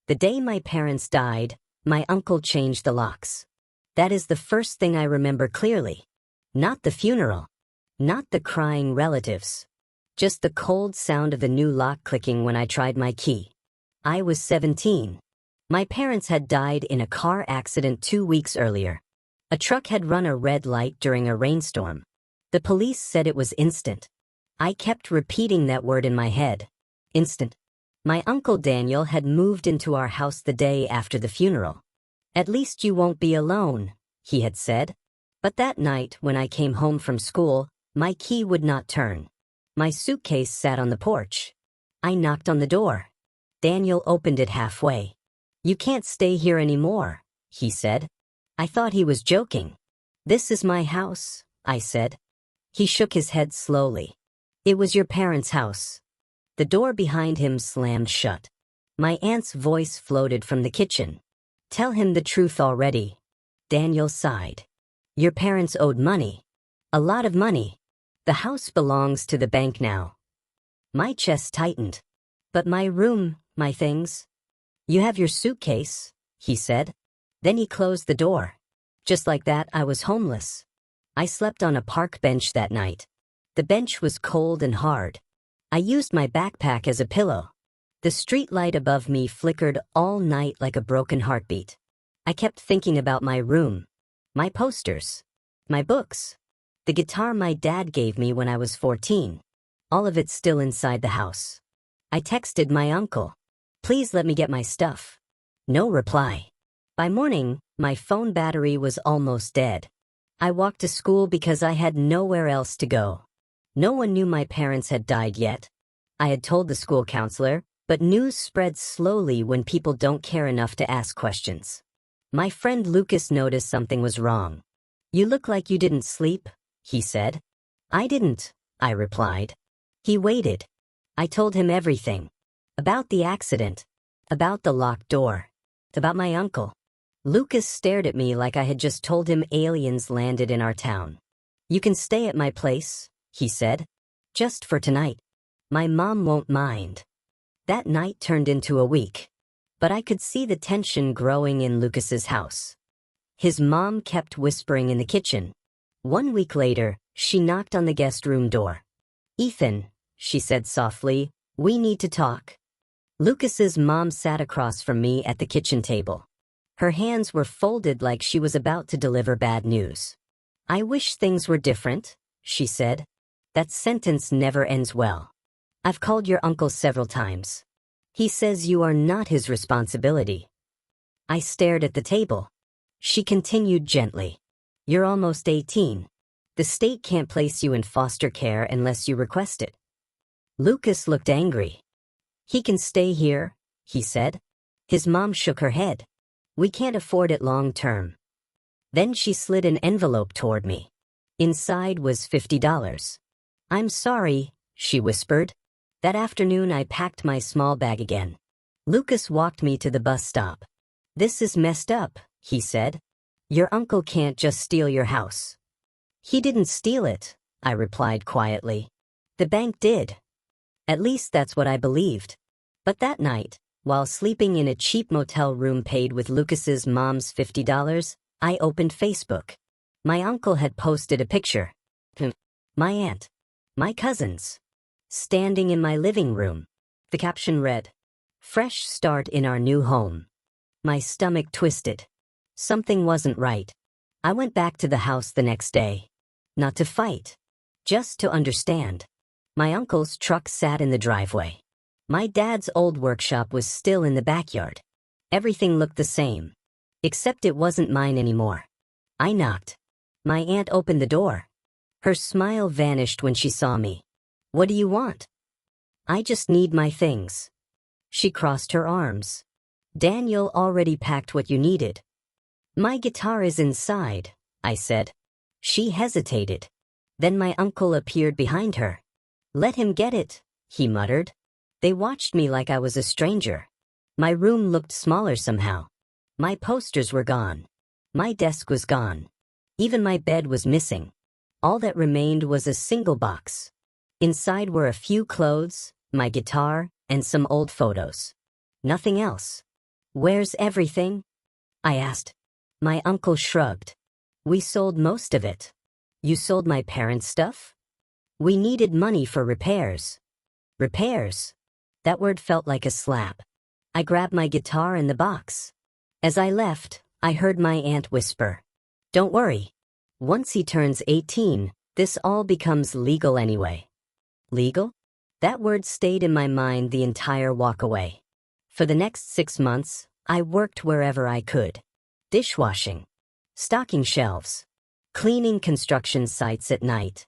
The day my parents died, my uncle changed the locks. That is the first thing I remember clearly. Not the funeral. Not the crying relatives. Just the cold sound of the new lock clicking when I tried my key. I was 17. My parents had died in a car accident 2 weeks earlier. A truck had run a red light during a rainstorm. The police said it was instant. I kept repeating that word in my head. Instant. My Uncle Daniel had moved into our house the day after the funeral. "At least you won't be alone," he had said. But that night, when I came home from school, my key would not turn. My suitcase sat on the porch. I knocked on the door. Daniel opened it halfway. "You can't stay here anymore," he said. I thought he was joking. "This is my house," I said. He shook his head slowly. "It was your parents' house." The door behind him slammed shut. My aunt's voice floated from the kitchen. "Tell him the truth already." Daniel sighed. "Your parents owed money. A lot of money. The house belongs to the bank now." My chest tightened. "But my room, my things." "You have your suitcase," he said. Then he closed the door. Just like that, I was homeless. I slept on a park bench that night. The bench was cold and hard. I used my backpack as a pillow. The street light above me flickered all night like a broken heartbeat. I kept thinking about my room, my posters, my books, the guitar my dad gave me when I was 14. All of it still inside the house. I texted my uncle, "Please let me get my stuff." No reply. By morning, my phone battery was almost dead. I walked to school because I had nowhere else to go. No one knew my parents had died yet. I had told the school counselor, but news spreads slowly when people don't care enough to ask questions. My friend Lucas noticed something was wrong. "You look like you didn't sleep," he said. "I didn't," I replied. He waited. I told him everything. About the accident. About the locked door. About my uncle. Lucas stared at me like I had just told him aliens landed in our town. "You can stay at my place," he said. "Just for tonight. My mom won't mind." That night turned into a week. But I could see the tension growing in Lucas's house. His mom kept whispering in the kitchen. 1 week later, she knocked on the guest room door. "Ethan," she said softly, "we need to talk." Lucas's mom sat across from me at the kitchen table. Her hands were folded like she was about to deliver bad news. "I wish things were different," she said. "That sentence never ends well. I've called your uncle several times. He says you are not his responsibility." I stared at the table. She continued gently. "You're almost 18. The state can't place you in foster care unless you request it." Lucas looked angry. "He can stay here," he said. His mom shook her head. "We can't afford it long term." Then she slid an envelope toward me. Inside was $50. "I'm sorry," she whispered. That afternoon I packed my small bag again. Lucas walked me to the bus stop. "This is messed up," he said. "Your uncle can't just steal your house." "He didn't steal it," I replied quietly. "The bank did. At least that's what I believed." But that night, while sleeping in a cheap motel room paid with Lucas's mom's $50, I opened Facebook. My uncle had posted a picture. My aunt. My cousins. Standing in my living room. The caption read, "Fresh start in our new home." My stomach twisted. Something wasn't right. I went back to the house the next day. Not to fight. Just to understand. My uncle's truck sat in the driveway. My dad's old workshop was still in the backyard. Everything looked the same. Except it wasn't mine anymore. I knocked. My aunt opened the door. Her smile vanished when she saw me. "What do you want?" "I just need my things." She crossed her arms. "Daniel already packed what you needed." "My guitar is inside," I said. She hesitated. Then my uncle appeared behind her. "Let him get it," he muttered. They watched me like I was a stranger. My room looked smaller somehow. My posters were gone. My desk was gone. Even my bed was missing. All that remained was a single box. Inside were a few clothes, my guitar, and some old photos. Nothing else. Where's everything? I asked. My uncle shrugged. We sold most of it. You sold my parents' stuff? We needed money for repairs. Repairs? That word felt like a slap. I grabbed my guitar in the box. As I left, I heard my aunt whisper, "Don't worry. Once he turns 18, this all becomes legal anyway." Legal? That word stayed in my mind the entire walk away. For the next 6 months, I worked wherever I could. Dishwashing, stocking shelves, cleaning construction sites at night.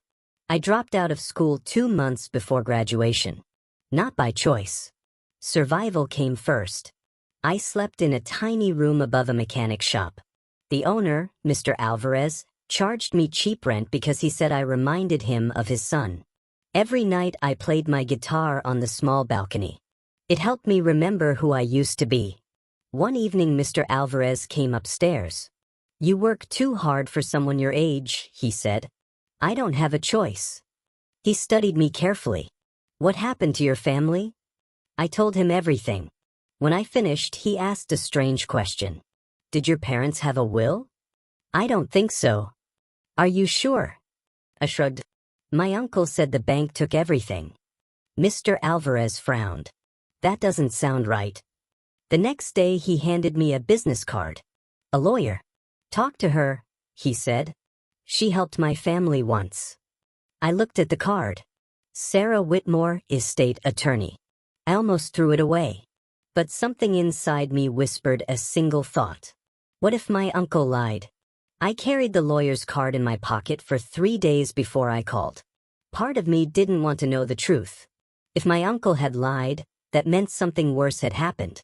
I dropped out of school 2 months before graduation. Not by choice. Survival came first. I slept in a tiny room above a mechanic shop. The owner, Mr. Alvarez, charged me cheap rent because he said I reminded him of his son. Every night I played my guitar on the small balcony. It helped me remember who I used to be. One evening Mr. Alvarez came upstairs. "You work too hard for someone your age," he said. "I don't have a choice." He studied me carefully. "What happened to your family?" I told him everything. When I finished, he asked a strange question. "Did your parents have a will?" "I don't think so." "Are you sure?" I shrugged. "My uncle said the bank took everything." Mr. Alvarez frowned. "That doesn't sound right." The next day he handed me a business card. "A lawyer. Talk to her," he said. "She helped my family once." I looked at the card. Sarah Whitmore is state attorney. I almost threw it away. But something inside me whispered a single thought. What if my uncle lied? I carried the lawyer's card in my pocket for 3 days before I called. Part of me didn't want to know the truth. If my uncle had lied, that meant something worse had happened.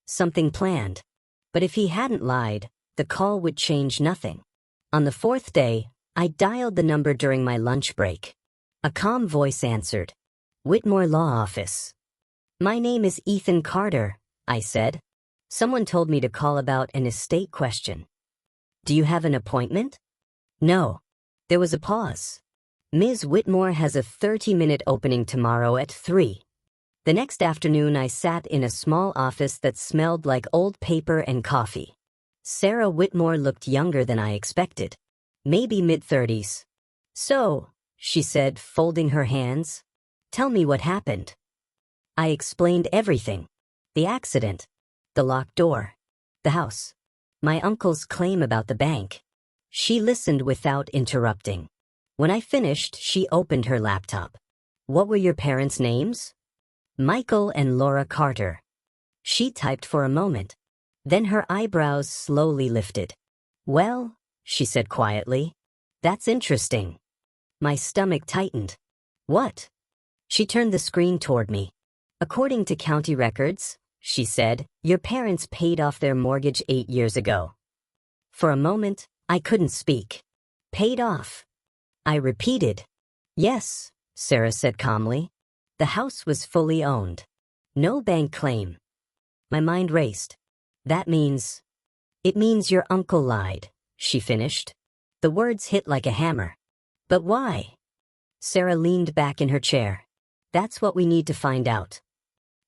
Something planned. But if he hadn't lied, the call would change nothing. On the 4th day, I dialed the number during my lunch break. A calm voice answered. "Whitmore Law Office." "My name is Ethan Carter," I said. "Someone told me to call about an estate question." "Do you have an appointment?" "No." There was a pause. "Ms. Whitmore has a 30-minute opening tomorrow at 3. The next afternoon I sat in a small office that smelled like old paper and coffee. Sarah Whitmore looked younger than I expected. Maybe mid-30s. "So," she said, folding her hands, "tell me what happened." I explained everything. The accident. The locked door. The house. My uncle's claim about the bank. She listened without interrupting. When I finished, she opened her laptop. "What were your parents' names?" "Michael and Laura Carter." She typed for a moment. Then her eyebrows slowly lifted. "Well," she said quietly, "that's interesting." My stomach tightened. "What?" She turned the screen toward me. "According to county records," she said, "your parents paid off their mortgage 8 years ago." For a moment, I couldn't speak. "Paid off?" I repeated. "Yes," Sarah said calmly. "The house was fully owned. No bank claim." My mind raced. "That means—" "It means your uncle lied," she finished. The words hit like a hammer. "But why?" Sarah leaned back in her chair. "That's what we need to find out."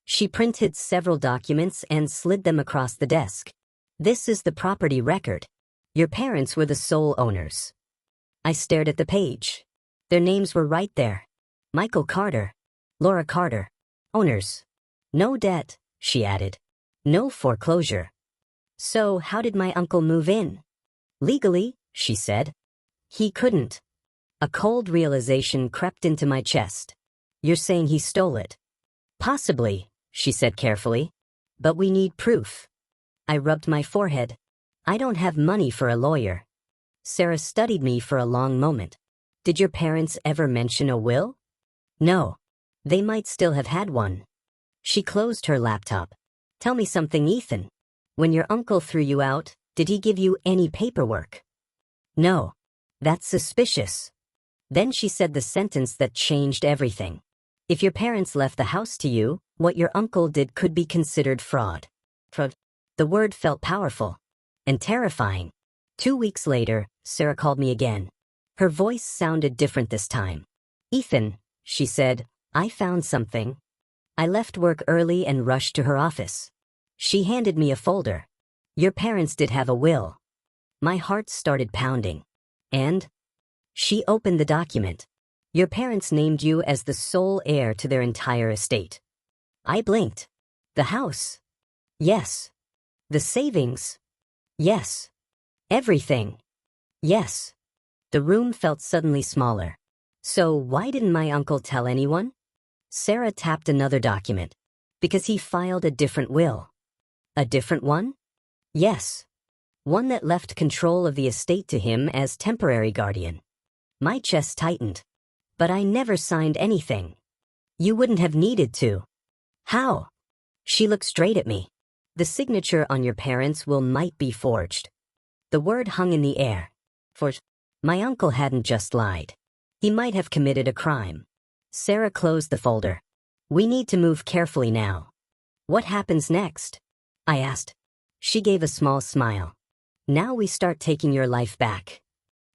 She printed several documents and slid them across the desk. "This is the property record. Your parents were the sole owners." I stared at the page. Their names were right there. Michael Carter. Laura Carter. Owners. No debt, she added. No foreclosure. "So how did my uncle move in?" "Legally," she said. "He couldn't." A cold realization crept into my chest. "You're saying he stole it?" "Possibly," she said carefully. "But we need proof." I rubbed my forehead. "I don't have money for a lawyer." Sarah studied me for a long moment. "Did your parents ever mention a will?" "No. They might still have had one." She closed her laptop. "Tell me something, Ethan. When your uncle threw you out, did he give you any paperwork?" "No." "That's suspicious." Then she said the sentence that changed everything. "If your parents left the house to you, what your uncle did could be considered fraud." Fraud. The word felt powerful. And terrifying. 2 weeks later, Sarah called me again. Her voice sounded different this time. "Ethan," she said, "I found something." I left work early and rushed to her office. She handed me a folder. Your parents did have a will. My heart started pounding. And? She opened the document. Your parents named you as the sole heir to their entire estate. I blinked. The house? Yes. The savings? Yes. Everything? Yes. The room felt suddenly smaller. So why didn't my uncle tell anyone? Sarah tapped another document. Because he filed a different will. A different one? Yes. One that left control of the estate to him as temporary guardian. My chest tightened. But I never signed anything. You wouldn't have needed to. How? She looked straight at me. The signature on your parents' will might be forged. The word hung in the air. Forged. My uncle hadn't just lied. He might have committed a crime. Sarah closed the folder. We need to move carefully now. What happens next? I asked. She gave a small smile. Now we start taking your life back.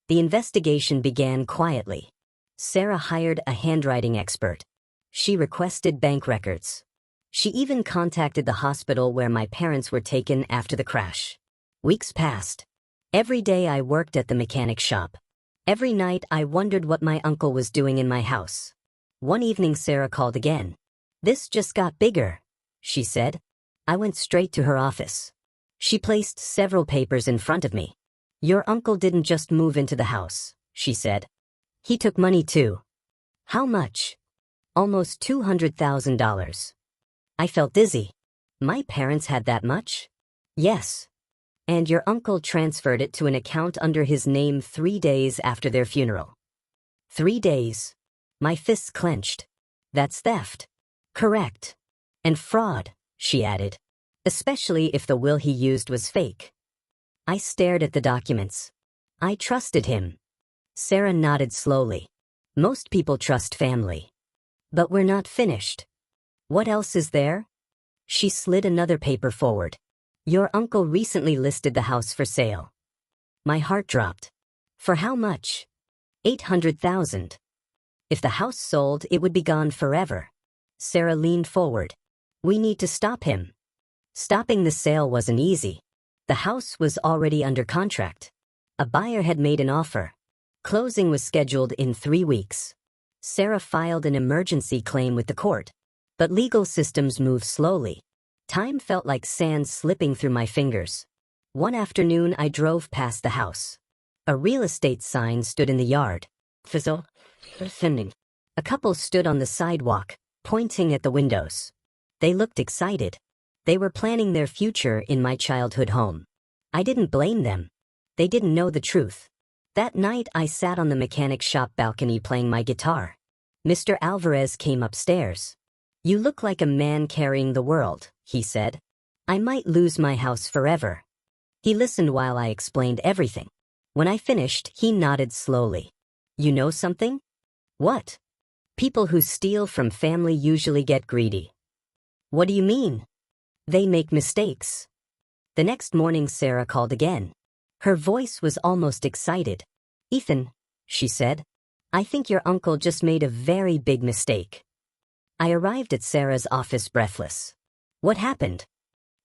The investigation began quietly. Sarah hired a handwriting expert. She requested bank records. She even contacted the hospital where my parents were taken after the crash. Weeks passed. Every day I worked at the mechanic shop. Every night I wondered what my uncle was doing in my house. One evening Sarah called again. This just got bigger, she said. I went straight to her office. She placed several papers in front of me. Your uncle didn't just move into the house, she said. He took money too. How much? Almost $200,000. I felt dizzy. My parents had that much? Yes. And your uncle transferred it to an account under his name 3 days after their funeral. 3 days. My fists clenched. That's theft. Correct. And fraud, she added. Especially if the will he used was fake. I stared at the documents. I trusted him. Sarah nodded slowly. Most people trust family. But we're not finished. What else is there? She slid another paper forward. Your uncle recently listed the house for sale. My heart dropped. For how much? $800,000. If the house sold, it would be gone forever. Sarah leaned forward. We need to stop him. Stopping the sale wasn't easy. The house was already under contract. A buyer had made an offer. Closing was scheduled in 3 weeks. Sarah filed an emergency claim with the court. But legal systems move slowly. Time felt like sand slipping through my fingers. One afternoon, I drove past the house. A real estate sign stood in the yard. Fizzle. A couple stood on the sidewalk, pointing at the windows. They looked excited. They were planning their future in my childhood home. I didn't blame them. They didn't know the truth. That night, I sat on the mechanic shop balcony playing my guitar. Mr. Alvarez came upstairs. You look like a man carrying the world, he said. I might lose my house forever. He listened while I explained everything. When I finished, he nodded slowly. You know something? What? People who steal from family usually get greedy. What do you mean? They make mistakes. The next morning, Sarah called again. Her voice was almost excited. Ethan, she said, I think your uncle just made a very big mistake. I arrived at Sarah's office breathless. What happened?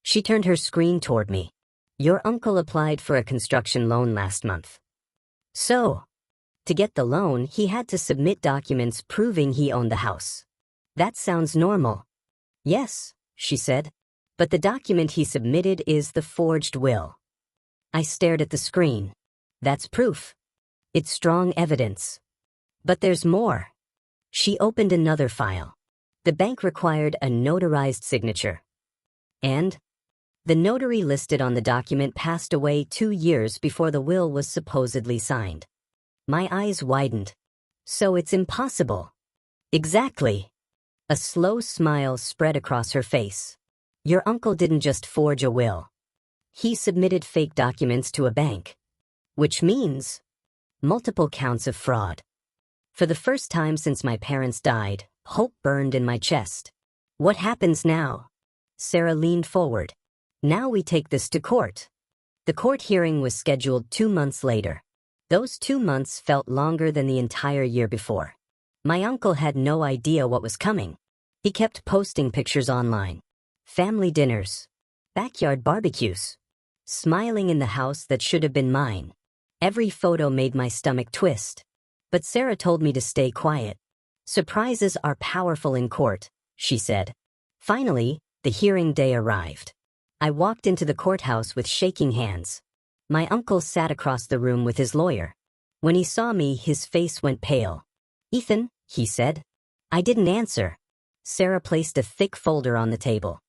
She turned her screen toward me. Your uncle applied for a construction loan last month. So, to get the loan, he had to submit documents proving he owned the house. That sounds normal. Yes, she said, but the document he submitted is the forged will. I stared at the screen. That's proof. It's strong evidence. But there's more. She opened another file. The bank required a notarized signature. And? The notary listed on the document passed away 2 years before the will was supposedly signed. My eyes widened. So it's impossible. Exactly. A slow smile spread across her face. Your uncle didn't just forge a will. He submitted fake documents to a bank. Which means multiple counts of fraud. For the first time since my parents died, hope burned in my chest. What happens now? Sarah leaned forward. Now we take this to court. The court hearing was scheduled 2 months later. Those 2 months felt longer than the entire year before. My uncle had no idea what was coming. He kept posting pictures online. Family dinners. Backyard barbecues. Smiling in the house that should have been mine. Every photo made my stomach twist. But Sarah told me to stay quiet. Surprises are powerful in court, she said. Finally, the hearing day arrived. I walked into the courthouse with shaking hands. My uncle sat across the room with his lawyer. When he saw me, his face went pale. "Ethan," he said. I didn't answer. Sarah placed a thick folder on the table.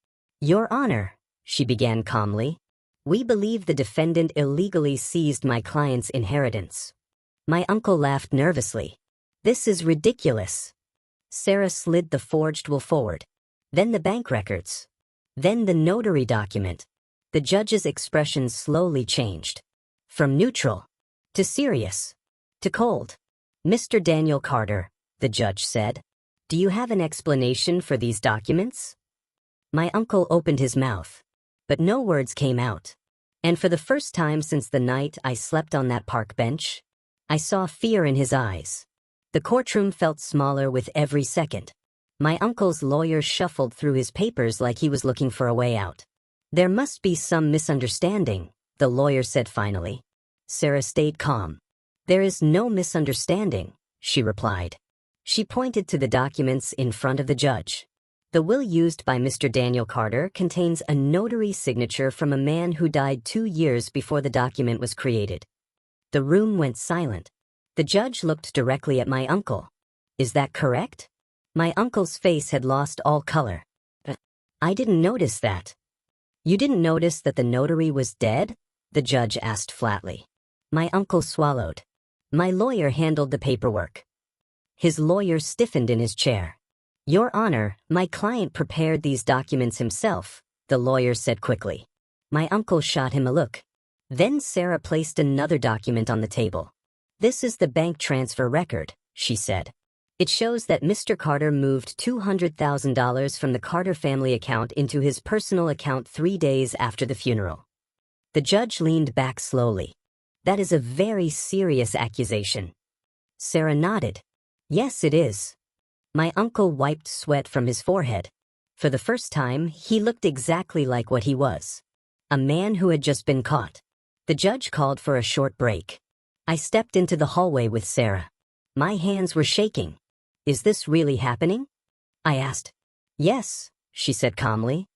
"Your Honor," she began calmly, "we believe the defendant illegally seized my client's inheritance." My uncle laughed nervously. "This is ridiculous." Sarah slid the forged will forward. Then the bank records. Then the notary document. The judge's expression slowly changed. From neutral to serious to cold. "Mr. Daniel Carter," the judge said, "do you have an explanation for these documents?" My uncle opened his mouth, but no words came out. And for the first time since the night I slept on that park bench, I saw fear in his eyes. The courtroom felt smaller with every second. My uncle's lawyer shuffled through his papers like he was looking for a way out. "There must be some misunderstanding," the lawyer said finally. Sarah stayed calm. "There is no misunderstanding," she replied. She pointed to the documents in front of the judge. The will used by Mr. Daniel Carter contains a notary signature from a man who died 2 years before the document was created. The room went silent. The judge looked directly at my uncle. "Is that correct?" My uncle's face had lost all color. "I didn't notice that." "You didn't notice that the notary was dead?" the judge asked flatly. My uncle swallowed. "My lawyer handled the paperwork." His lawyer stiffened in his chair. "Your Honor, my client prepared these documents himself," the lawyer said quickly. My uncle shot him a look. Then Sarah placed another document on the table. "This is the bank transfer record," she said. "It shows that Mr. Carter moved $200,000 from the Carter family account into his personal account 3 days after the funeral." The judge leaned back slowly. "That is a very serious accusation." Sarah nodded. "Yes, it is." My uncle wiped sweat from his forehead. For the first time, he looked exactly like what he was. A man who had just been caught. The judge called for a short break. I stepped into the hallway with Sarah. My hands were shaking. "Is this really happening?" I asked. "Yes," she said calmly.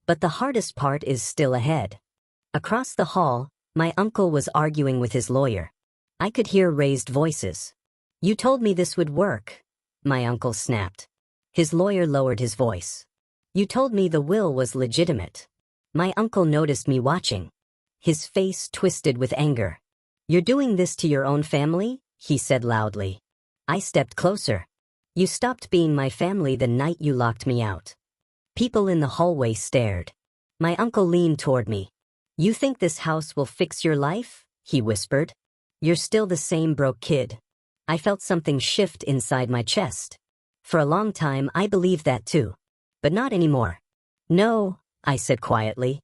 "But the hardest part is still ahead." Across the hall, my uncle was arguing with his lawyer. I could hear raised voices. "You told me this would work," my uncle snapped. His lawyer lowered his voice. "You told me the will was legitimate." My uncle noticed me watching. His face twisted with anger. "You're doing this to your own family?" he said loudly. I stepped closer. "You stopped being my family the night you locked me out." People in the hallway stared. My uncle leaned toward me. "You think this house will fix your life?" he whispered. "You're still the same broke kid." I felt something shift inside my chest. For a long time, I believed that too. But not anymore. "No," I said quietly.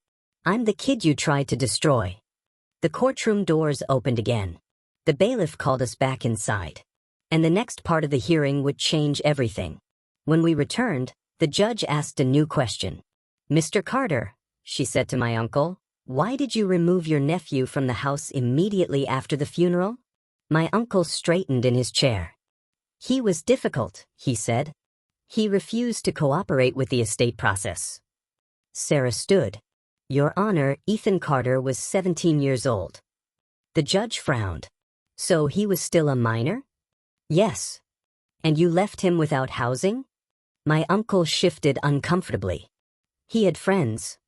"I'm the kid you tried to destroy." The courtroom doors opened again. The bailiff called us back inside. And the next part of the hearing would change everything. When we returned, the judge asked a new question. "Mr. Carter," she said to my uncle, "why did you remove your nephew from the house immediately after the funeral?" My uncle straightened in his chair. "He was difficult," he said. "He refused to cooperate with the estate process." Sarah stood. "Your Honor, Ethan Carter was 17 years old." The judge frowned. "So he was still a minor?" "Yes." "And you left him without housing?" My uncle shifted uncomfortably. "He had friends."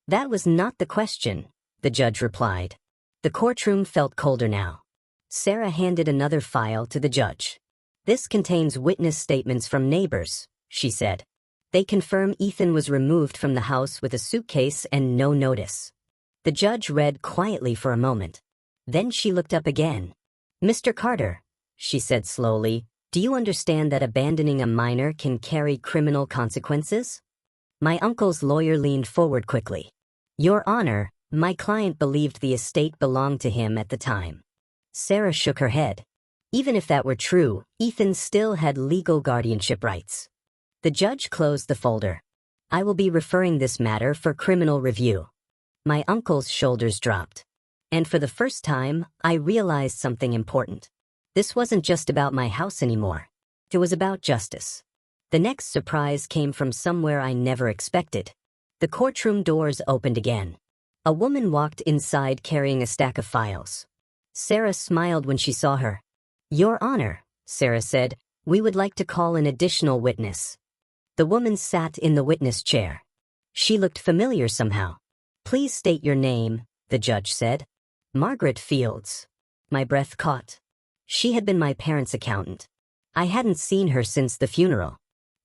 "That was not the question," the judge replied. The courtroom felt colder now. Sarah handed another file to the judge. "This contains witness statements from neighbors," she said. "They confirm Ethan was removed from the house with a suitcase and no notice." The judge read quietly for a moment. Then she looked up again. "Mr. Carter," she said slowly, "do you understand that abandoning a minor can carry criminal consequences?" My uncle's lawyer leaned forward quickly. "Your Honor, my client believed the estate belonged to him at the time." Sarah shook her head. Even if that were true, Ethan still had legal guardianship rights. The judge closed the folder. "I will be referring this matter for criminal review." My uncle's shoulders dropped. And for the first time, I realized something important. This wasn't just about my house anymore. It was about justice. The next surprise came from somewhere I never expected. The courtroom doors opened again. A woman walked inside carrying a stack of files. Sarah smiled when she saw her. "Your Honor," Sarah said, "we would like to call an additional witness." The woman sat in the witness chair. She looked familiar somehow. "Please state your name," the judge said. "Margaret Fields." My breath caught. She had been my parents' accountant. I hadn't seen her since the funeral.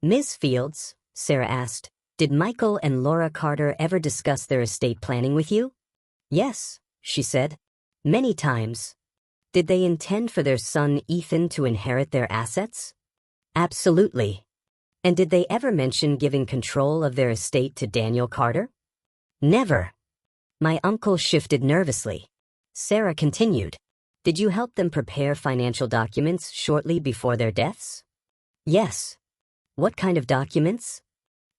"Ms. Fields," Sarah asked, "did Michael and Laura Carter ever discuss their estate planning with you?" "Yes," she said. "Many times." "Did they intend for their son Ethan to inherit their assets?" "Absolutely." "And did they ever mention giving control of their estate to Daniel Carter?" "Never." My uncle shifted nervously. Sarah continued. "Did you help them prepare financial documents shortly before their deaths?" "Yes." "What kind of documents?"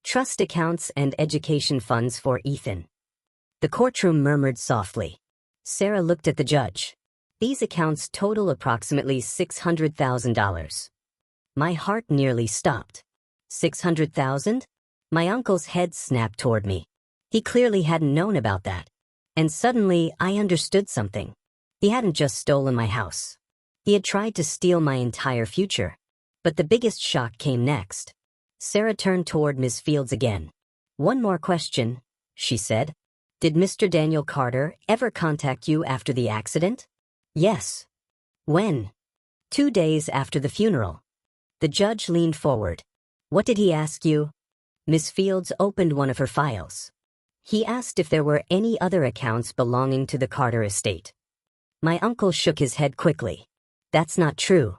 "Trust accounts and education funds for Ethan." The courtroom murmured softly. Sarah looked at the judge. "These accounts total approximately $600,000. My heart nearly stopped. $600,000? My uncle's head snapped toward me. He clearly hadn't known about that. And suddenly, I understood something. He hadn't just stolen my house. He had tried to steal my entire future. But the biggest shock came next. Sarah turned toward Ms. Fields again. "One more question," she said. "Did Mr. Daniel Carter ever contact you after the accident?" "Yes." "When?" "2 days after the funeral." The judge leaned forward. "What did he ask you?" Ms. Fields opened one of her files. "He asked if there were any other accounts belonging to the Carter estate." My uncle shook his head quickly. "That's not true."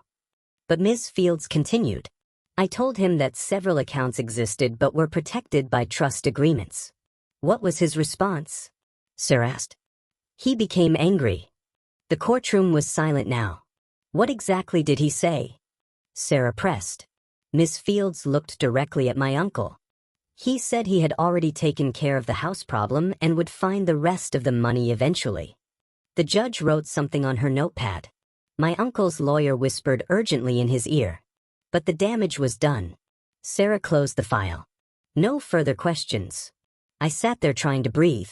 But Ms. Fields continued. "I told him that several accounts existed but were protected by trust agreements." "What was his response?" Sarah asked. "He became angry." The courtroom was silent now. "What exactly did he say?" Sarah pressed. Ms. Fields looked directly at my uncle. "He said he had already taken care of the house problem and would find the rest of the money eventually." The judge wrote something on her notepad. My uncle's lawyer whispered urgently in his ear. But the damage was done. Sarah closed the file. No further questions. I sat there trying to breathe.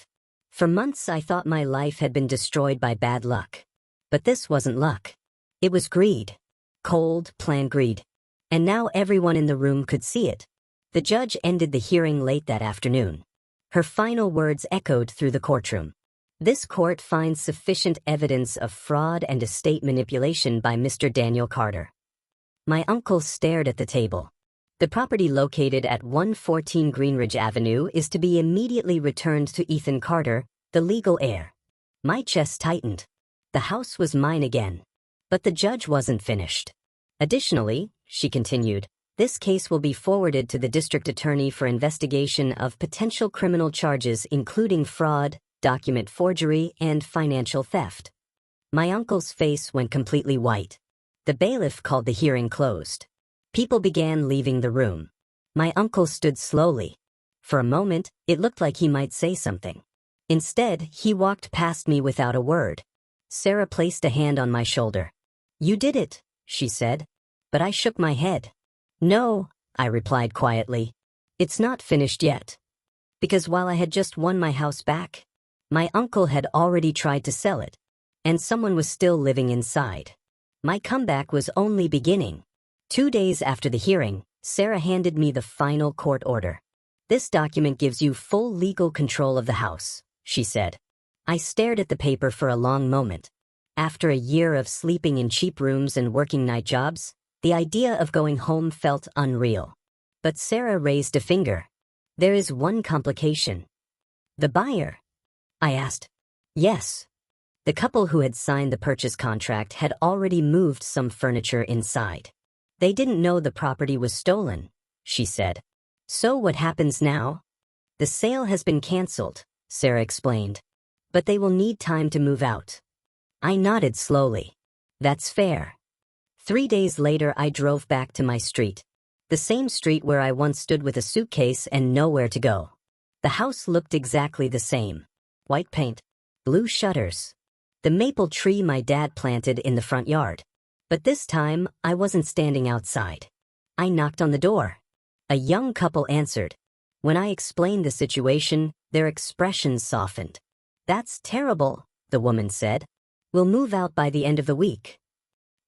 For months I thought my life had been destroyed by bad luck. But this wasn't luck. It was greed. Cold, planned greed. And now everyone in the room could see it. The judge ended the hearing late that afternoon. Her final words echoed through the courtroom. "This court finds sufficient evidence of fraud and estate manipulation by Mr. Daniel Carter." My uncle stared at the table. "The property located at 114 Greenridge Avenue is to be immediately returned to Ethan Carter, the legal heir." My chest tightened. The house was mine again. But the judge wasn't finished. "Additionally," she continued, "this case will be forwarded to the district attorney for investigation of potential criminal charges including fraud, document forgery, and financial theft." My uncle's face went completely white. The bailiff called the hearing closed. People began leaving the room. My uncle stood slowly. For a moment, it looked like he might say something. Instead, he walked past me without a word. Sarah placed a hand on my shoulder. "You did it," she said. But I shook my head. "No," I replied quietly. "It's not finished yet." Because while I had just won my house back, my uncle had already tried to sell it, and someone was still living inside. My comeback was only beginning. 2 days after the hearing, Sarah handed me the final court order. "This document gives you full legal control of the house," she said. I stared at the paper for a long moment. After a year of sleeping in cheap rooms and working night jobs, the idea of going home felt unreal. But Sarah raised a finger. "There is one complication." "The buyer?" I asked. "Yes." The couple who had signed the purchase contract had already moved some furniture inside. "They didn't know the property was stolen," she said. "So what happens now?" "The sale has been canceled," Sarah explained. "But they will need time to move out." I nodded slowly. "That's fair." 3 days later, I drove back to my street. The same street where I once stood with a suitcase and nowhere to go. The house looked exactly the same. white paint, blue shutters. The maple tree my dad planted in the front yard. But this time, I wasn't standing outside. I knocked on the door. A young couple answered. When I explained the situation, their expressions softened. "That's terrible," the woman said. "We'll move out by the end of the week."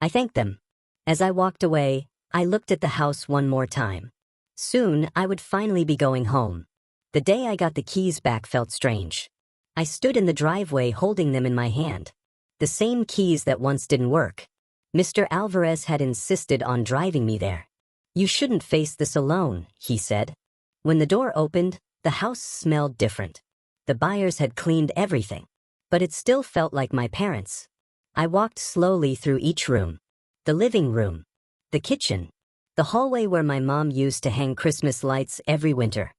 I thanked them. As I walked away, I looked at the house one more time. Soon, I would finally be going home. The day I got the keys back felt strange. I stood in the driveway holding them in my hand. The same keys that once didn't work. Mr. Alvarez had insisted on driving me there. "You shouldn't face this alone," he said. When the door opened, the house smelled different. The buyers had cleaned everything, but it still felt like my parents'. I walked slowly through each room. The living room, the kitchen, the hallway where my mom used to hang Christmas lights every winter.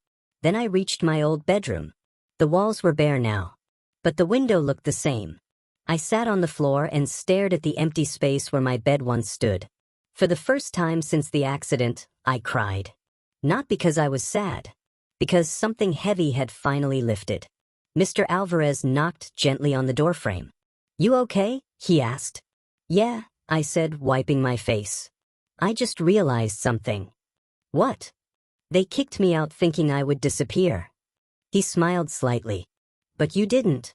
Then I reached my old bedroom. The walls were bare now, but the window looked the same. I sat on the floor and stared at the empty space where my bed once stood. For the first time since the accident, I cried. Not because I was sad, because something heavy had finally lifted. Mr. Alvarez knocked gently on the doorframe. "You okay?" he asked. "Yeah," I said, wiping my face. "I just realized something." "What?" "They kicked me out thinking I would disappear." He smiled slightly. "But you didn't."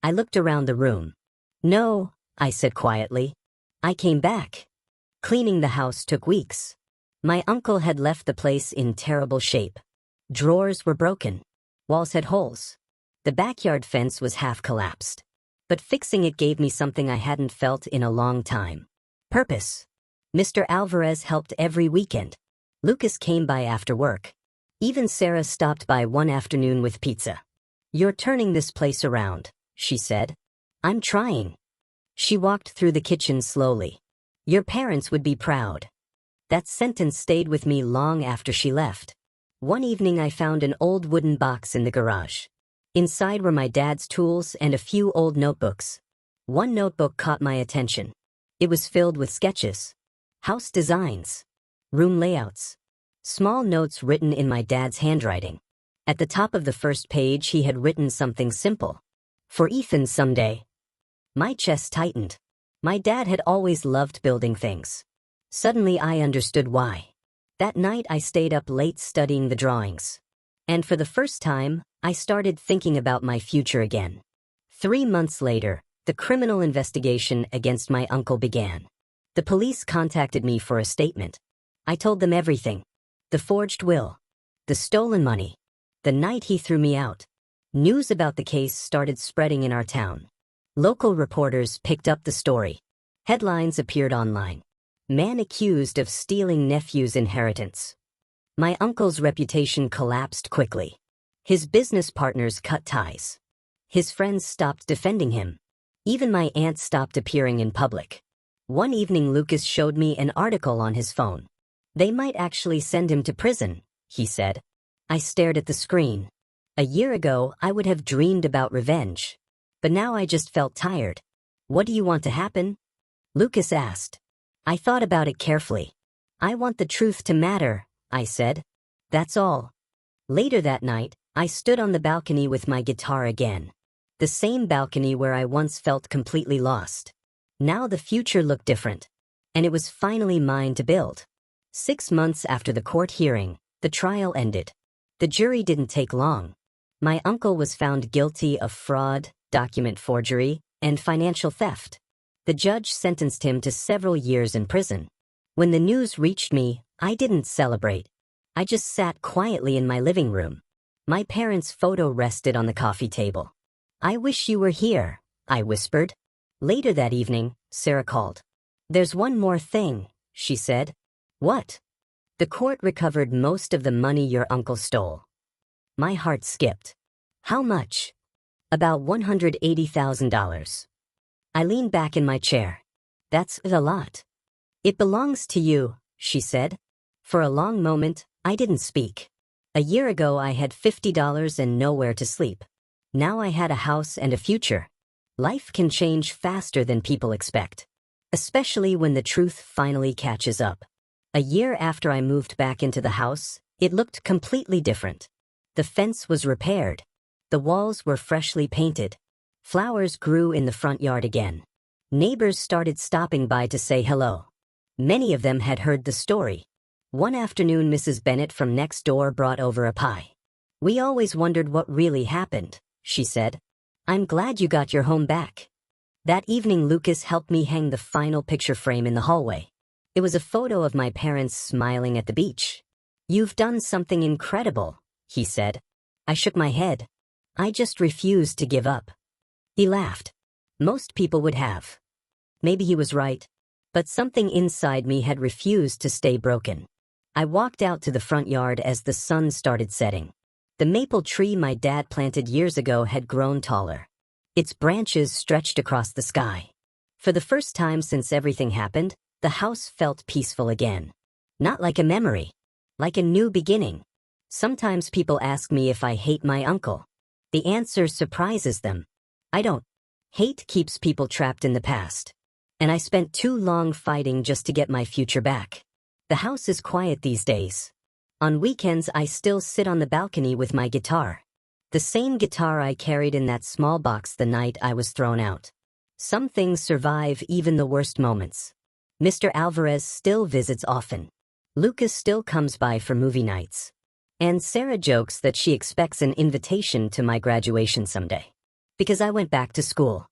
I looked around the room. "No," I said quietly. "I came back." Cleaning the house took weeks. My uncle had left the place in terrible shape. Drawers were broken. Walls had holes. The backyard fence was half collapsed. But fixing it gave me something I hadn't felt in a long time. Purpose. Mr. Alvarez helped every weekend. Lucas came by after work. Even Sarah stopped by one afternoon with pizza. "You're turning this place around," she said. "I'm trying." She walked through the kitchen slowly. "Your parents would be proud." That sentence stayed with me long after she left. One evening I found an old wooden box in the garage. Inside were my dad's tools and a few old notebooks. One notebook caught my attention. It was filled with sketches, house designs, room layouts, small notes written in my dad's handwriting. At the top of the first page he had written something simple. "For Ethan someday." My chest tightened. My dad had always loved building things. Suddenly I understood why. That night I stayed up late studying the drawings. And for the first time, I started thinking about my future again. 3 months later, the criminal investigation against my uncle began. The police contacted me for a statement. I told them everything. The forged will, the stolen money, the night he threw me out. News about the case started spreading in our town. Local reporters picked up the story. Headlines appeared online. "Man accused of stealing nephew's inheritance." My uncle's reputation collapsed quickly. His business partners cut ties. His friends stopped defending him. Even my aunt stopped appearing in public. One evening Lucas showed me an article on his phone. "They might actually send him to prison," he said. I stared at the screen. A year ago, I would have dreamed about revenge. But now I just felt tired. "What do you want to happen?" Lucas asked. I thought about it carefully. "I want the truth to matter," I said. "That's all." Later that night, I stood on the balcony with my guitar again. The same balcony where I once felt completely lost. Now the future looked different. And it was finally mine to build. 6 months after the court hearing, the trial ended. The jury didn't take long. My uncle was found guilty of fraud, document forgery, and financial theft. The judge sentenced him to several years in prison. When the news reached me, I didn't celebrate. I just sat quietly in my living room. My parents' photo rested on the coffee table. "I wish you were here," I whispered. Later that evening, Sarah called. "There's one more thing," she said. "What?" "The court recovered most of the money your uncle stole." My heart skipped. "How much?" "About $180,000. I leaned back in my chair. "That's a lot." "It belongs to you," she said. For a long moment, I didn't speak. A year ago, I had $50 and nowhere to sleep. Now I had a house and a future. Life can change faster than people expect, especially when the truth finally catches up. A year after I moved back into the house, it looked completely different. The fence was repaired. The walls were freshly painted. Flowers grew in the front yard again. Neighbors started stopping by to say hello. Many of them had heard the story. One afternoon, Mrs. Bennett from next door brought over a pie. "We always wondered what really happened," she said. "I'm glad you got your home back." That evening, Lucas helped me hang the final picture frame in the hallway. It was a photo of my parents smiling at the beach. "You've done something incredible," he said. I shook my head. I just refused to give up. He laughed. Most people would have. Maybe he was right. But something inside me had refused to stay broken. I walked out to the front yard as the sun started setting. The maple tree my dad planted years ago had grown taller. Its branches stretched across the sky. For the first time since everything happened, the house felt peaceful again. Not like a memory, like a new beginning. Sometimes people ask me if I hate my uncle. The answer surprises them. I don't. Hate keeps people trapped in the past. And I spent too long fighting just to get my future back. The house is quiet these days. On weekends, I still sit on the balcony with my guitar. The same guitar I carried in that small box the night I was thrown out. Some things survive even the worst moments. Mr. Alvarez still visits often. Lucas still comes by for movie nights. And Sarah jokes that she expects an invitation to my graduation someday. Because I went back to school.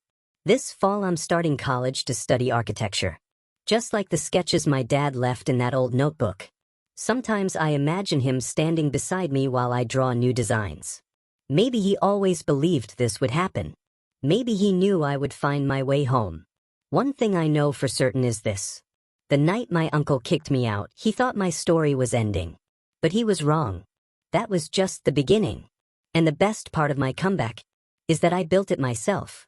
This fall I'm starting college to study architecture. Just like the sketches my dad left in that old notebook. Sometimes I imagine him standing beside me while I draw new designs. Maybe he always believed this would happen. Maybe he knew I would find my way home. One thing I know for certain is this. The night my uncle kicked me out, he thought my story was ending. But he was wrong. That was just the beginning. And the best part of my comeback is that I built it myself.